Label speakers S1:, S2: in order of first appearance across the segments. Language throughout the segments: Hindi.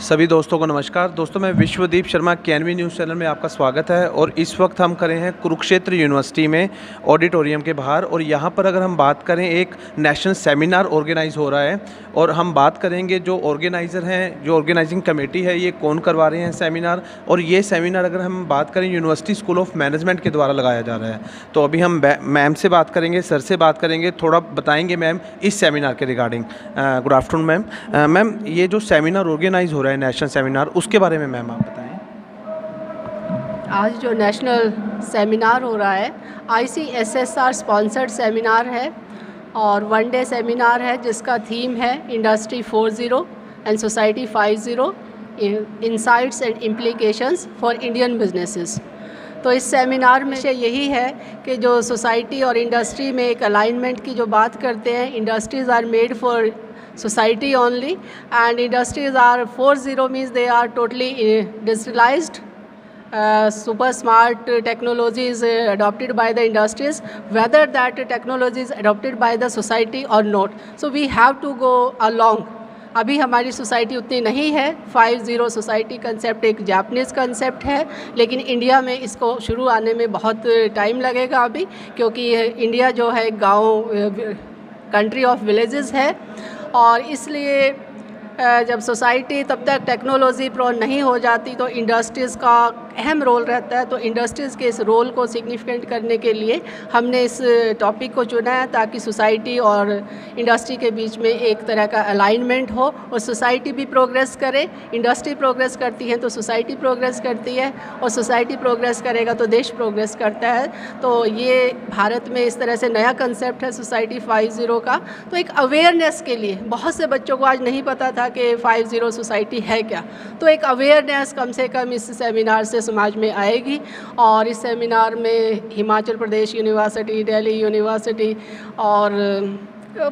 S1: सभी दोस्तों को नमस्कार। दोस्तों मैं Vishwadeep Sharma KNV news channel में आपका स्वागत है। और इस वक्त हम खड़े हैं कुरुक्षेत्र यूनिवर्सिटी में ऑडिटोरियम के बाहर। और यहाँ पर अगर हम बात करें, एक नेशनल सेमिनार ऑर्गेनाइज हो रहा है और हम बात करेंगे जो ऑर्गेनाइज़र हैं, जो ऑर्गेनाइजिंग कमेटी है, ये कौन करवा रहे हैं सेमिनार। और ये सेमिनार अगर हम बात करें यूनिवर्सिटी स्कूल ऑफ मैनेजमेंट के द्वारा लगाया जा रहा है। तो अभी हम मैम से बात करेंगे, सर से बात करेंगे, थोड़ा बताएंगे मैम इस सेमिनार के regarding. Good afternoon ma'am. Ma'am, ये जो सेमिनार ऑर्गेनाइज हो रहा है नेशनल सेमिनार, उसके बारे में मैम आप बताएं।
S2: आज जो नेशनल सेमिनार हो रहा है ICSSR स्पॉन्सर्ड सेमिनार है और वन डे सेमिनार है जिसका थीम है industry 4.0 and society 5.0 insights and implications for Indian businesses. तो इस सेमिनार में यही है कि जो सोसाइटी और इंडस्ट्री में एक अलाइनमेंट की जो बात करते हैं, industries are made for society only and industries are 4.0 means they are totally digitalized, super smart technology is adopted by the industries, whether that technology is adopted by the society or not, so we have to go along। अभी हमारी सोसाइटी उतनी नहीं है। 5.0 सोसाइटी कंसेप्ट एक जापानीज़ कंसेप्ट है, लेकिन इंडिया में इसको शुरू आने में बहुत टाइम लगेगा अभी, क्योंकि इंडिया जो है गांव कंट्री ऑफ विलेजेस है। और इसलिए जब सोसाइटी तब तक टेक्नोलॉजी प्रोन नहीं हो जाती तो इंडस्ट्रीज़ का अहम रोल रहता है। तो इंडस्ट्रीज़ के इस रोल को सिग्निफिकेंट करने के लिए हमने इस टॉपिक को चुना है, ताकि सोसाइटी और इंडस्ट्री के बीच में एक तरह का अलाइनमेंट हो और सोसाइटी भी प्रोग्रेस करे। इंडस्ट्री प्रोग्रेस करती है तो सोसाइटी प्रोग्रेस करती है, और सोसाइटी प्रोग्रेस करेगा तो देश प्रोग्रेस करता है। तो ये भारत में इस तरह से नया कंसेप्ट है सोसाइटी 5.0 का। तो एक अवेयरनेस के लिए, बहुत से बच्चों को आज नहीं पता था कि 5.0 सोसाइटी है क्या, तो एक अवेयरनेस कम से कम इस सेमिनार से समाज में आएगी। और इस सेमिनार में हिमाचल प्रदेश यूनिवर्सिटी, दिल्ली यूनिवर्सिटी और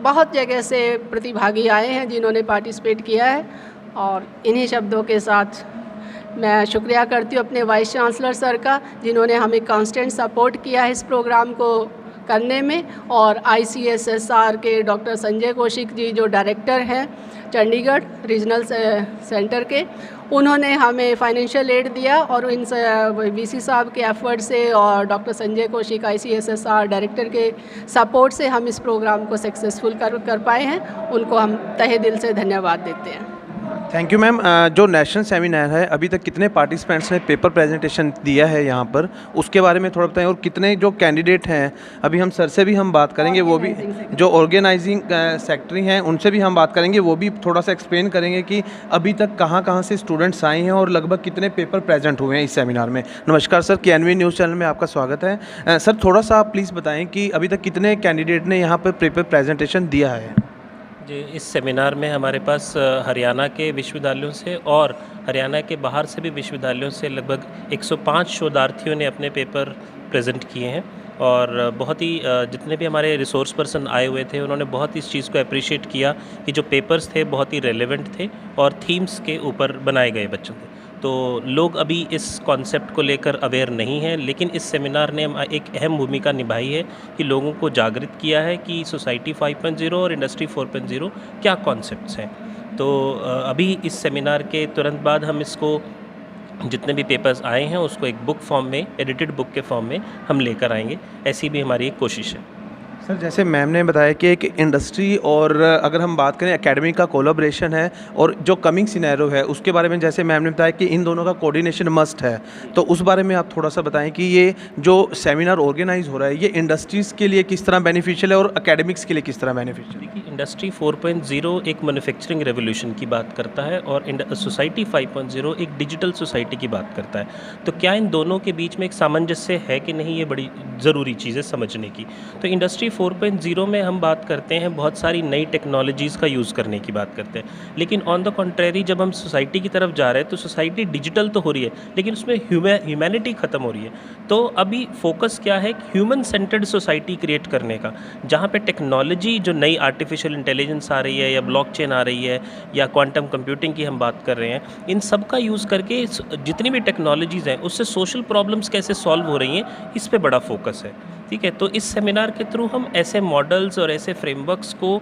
S2: बहुत जगह से प्रतिभागी आए हैं जिन्होंने पार्टिसिपेट किया है। और इन्हीं शब्दों के साथ मैं शुक्रिया करती हूँ अपने वाइस चांसलर सर का, जिन्होंने हमें कांस्टेंट सपोर्ट किया है इस प्रोग्राम को करने में। और ICSSR के डॉक्टर संजय कौशिक जी जो डायरेक्टर हैं चंडीगढ़ रीजनल सेंटर के, उन्होंने हमें फाइनेंशियल एड दिया। और इन VC साहब के एफर्ट से और doctor Sanjay Kaushik ICSSR director के सपोर्ट से हम इस प्रोग्राम को सक्सेसफुल कर पाए हैं। उनको हम तहे दिल से धन्यवाद देते हैं।
S1: Thank you ma'am. जो नेशनल सेमिनार है, अभी तक कितने पार्टिसिपेंट्स ने पेपर प्रेजेंटेशन दिया है यहाँ पर, उसके बारे में थोड़ा बताएं। और कितने जो कैंडिडेट हैं, अभी हम सर से भी हम बात करेंगे, वो भी जो ऑर्गेनाइजिंग सेक्रेटरी हैं उनसे भी हम बात करेंगे, वो भी थोड़ा सा एक्सप्लेन करेंगे कि अभी तक कहाँ से स्टूडेंट्स आए हैं और लगभग कितने पेपर प्रेजेंट हुए हैं इस सेमिनार में। नमस्कार सर, केएनवी न्यूज़ चैनल में आपका स्वागत है। सर, थोड़ा सा आप प्लीज़ बताएँ कि अभी तक कितने कैंडिडेट ने यहाँ पर पेपर प्रेजेंटेशन दिया है।
S3: जी, इस सेमिनार में हमारे पास हरियाणा के विश्वविद्यालयों से और हरियाणा के बाहर से भी विश्वविद्यालयों से लगभग 105 शोधार्थियों ने अपने पेपर प्रेजेंट किए हैं। और बहुत ही जितने भी हमारे रिसोर्स पर्सन आए हुए थे, उन्होंने बहुत इस चीज़ को अप्रिशिएट किया कि जो पेपर्स थे बहुत ही रेलेवेंट थे और थीम्स के ऊपर बनाए गए बच्चों थे। तो लोग अभी इस कॉन्सेप्ट को लेकर अवेयर नहीं हैं, लेकिन इस सेमिनार ने एक अहम भूमिका निभाई है कि लोगों को जागृत किया है कि सोसाइटी 5.0 और इंडस्ट्री 4.0 क्या कॉन्सेप्ट्स हैं। तो अभी इस सेमिनार के तुरंत बाद हम इसको, जितने भी पेपर्स आए हैं उसको एक बुक फॉर्म में, एडिटेड बुक के फॉर्म में हम लेकर आएंगे। ऐसी भी हमारी एक कोशिश है।
S1: सर, जैसे मैम ने बताया कि एक इंडस्ट्री और अगर हम बात करें एकेडमी का कोलैबोरेशन है और जो कमिंग सिनेरियो है उसके बारे में, जैसे मैम ने बताया कि इन दोनों का कोऑर्डिनेशन मस्ट है, तो उस बारे में आप थोड़ा सा बताएं कि ये जो सेमिनार ऑर्गेनाइज हो रहा है ये इंडस्ट्रीज़ के लिए किस तरह बेनिफिशियल है और एकेडमिक्स के लिए किस तरह बेनिफिशियल है।
S3: देखिए, इंडस्ट्री 4.0 एक मैन्युफैक्चरिंग रेवोल्यूशन की बात करता है और सोसाइटी 5.0 एक डिजिटल सोसाइटी की बात करता है। तो क्या इन दोनों के बीच में एक सामंजस्य है कि नहीं, ये बड़ी ज़रूरी चीज़ है समझने की। तो इंडस्ट्री 4.0 में हम बात करते हैं बहुत सारी नई टेक्नोलॉजीज़ का यूज़ करने की बात करते हैं, लेकिन ऑन द कॉन्ट्रेरी जब हम सोसाइटी की तरफ जा रहे हैं तो सोसाइटी डिजिटल तो हो रही है लेकिन उसमें ह्यूमैनिटी ख़त्म हो रही है। तो अभी फोकस क्या है, ह्यूमन सेंटर्ड सोसाइटी क्रिएट करने का, जहाँ पे टेक्नोलॉजी जो नई आर्टिफिशियल इंटेलिजेंस आ रही है या ब्लॉकचेन आ रही है या क्वांटम कंप्यूटिंग की हम बात कर रहे हैं, इन सब का यूज़ करके जितनी भी टेक्नोलॉजीज़ हैं उससे सोशल प्रॉब्लम्स कैसे सॉल्व हो रही हैं, इस पर बड़ा फोकस है। ठीक है। तो इस सेमिनार के थ्रू हम ऐसे मॉडल्स और ऐसे फ्रेमवर्क्स को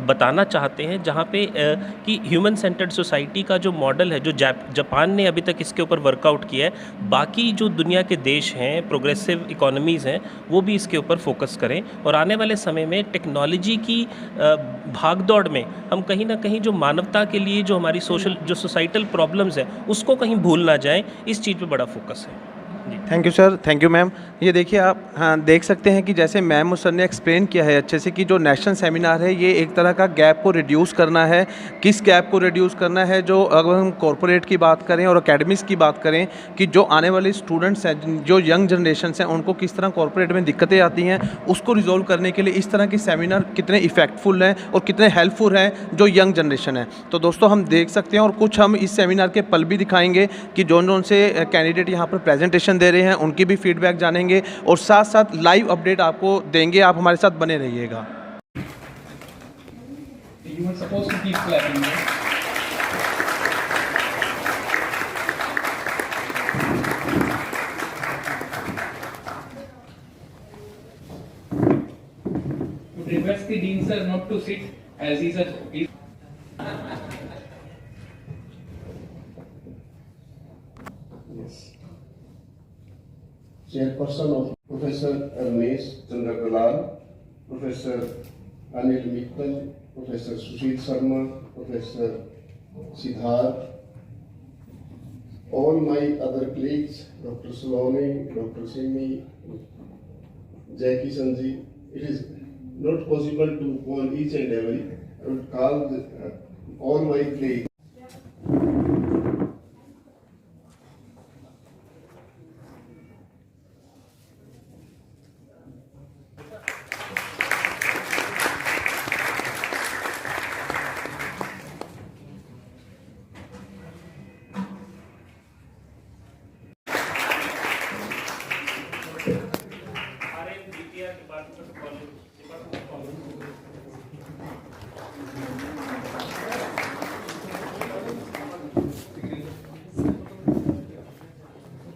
S3: बताना चाहते हैं जहाँ पे कि ह्यूमन सेंटर्ड सोसाइटी का जो मॉडल है, जो जापान ने अभी तक इसके ऊपर वर्कआउट किया है, बाकी जो दुनिया के देश हैं, प्रोग्रेसिव इकोनॉमीज़ हैं, वो भी इसके ऊपर फोकस करें और आने वाले समय में टेक्नोलॉजी की भागदौड़ में हम कहीं ना कहीं जो मानवता के लिए जो हमारी सोसाइटल प्रॉब्लम्स हैं उसको कहीं भूल ना जाएं, इस चीज़ पे बड़ा फोकस है।
S1: Thank you sir, thank you ma'am. ये देखिए आप हाँ देख सकते हैं कि जैसे मैम और सर ने एक्सप्लेन किया है अच्छे से कि जो नेशनल सेमिनार है ये एक तरह का गैप को रिड्यूस करना है। किस गैप को रिड्यूस करना है? जो अगर हम कॉरपोरेट की बात करें और अकेडमिक्स की बात करें कि जो आने वाले स्टूडेंट्स हैं, जो यंग जनरेशन हैं, उनको किस तरह कॉरपोरेट में दिक्कतें आती हैं उसको रिजॉल्व करने के लिए इस तरह के सेमिनार कितने इफेक्टफुल हैं और कितने हेल्पफुल हैं जो यंग जनरेशन है। तो दोस्तों हम देख सकते हैं और कुछ हम इस सेमिनार के पल भी दिखाएंगे कि जौन से कैंडिडेट यहाँ पर प्रेजेंटेशन दे रहे हैं उनकी भी फीडबैक जानेंगे और साथ साथ लाइव अपडेट आपको देंगे। आप हमारे साथ बने रहिएगा।
S4: You were supposed to keep clapping, right? Would request the Dean sir not to sit as he's a.
S5: Yes. Chairperson of Professor Ramesh Chandra Dalal, Professor Anil Mittal, Professor Sushil Sharma, Professor Siddharth, all my other colleagues, Dr. Saloni, Dr. Simi, Jackie Sanji. It is not possible to call each and every. I would call all my colleagues.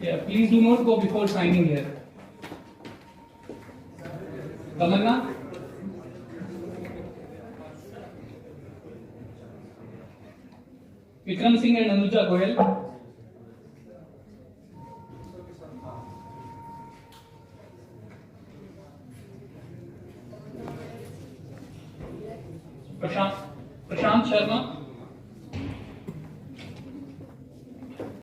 S4: Yeah, please do not go before signing here. Tamanna? Vikram Singh and Anuja Goyal. Prashant Sharma.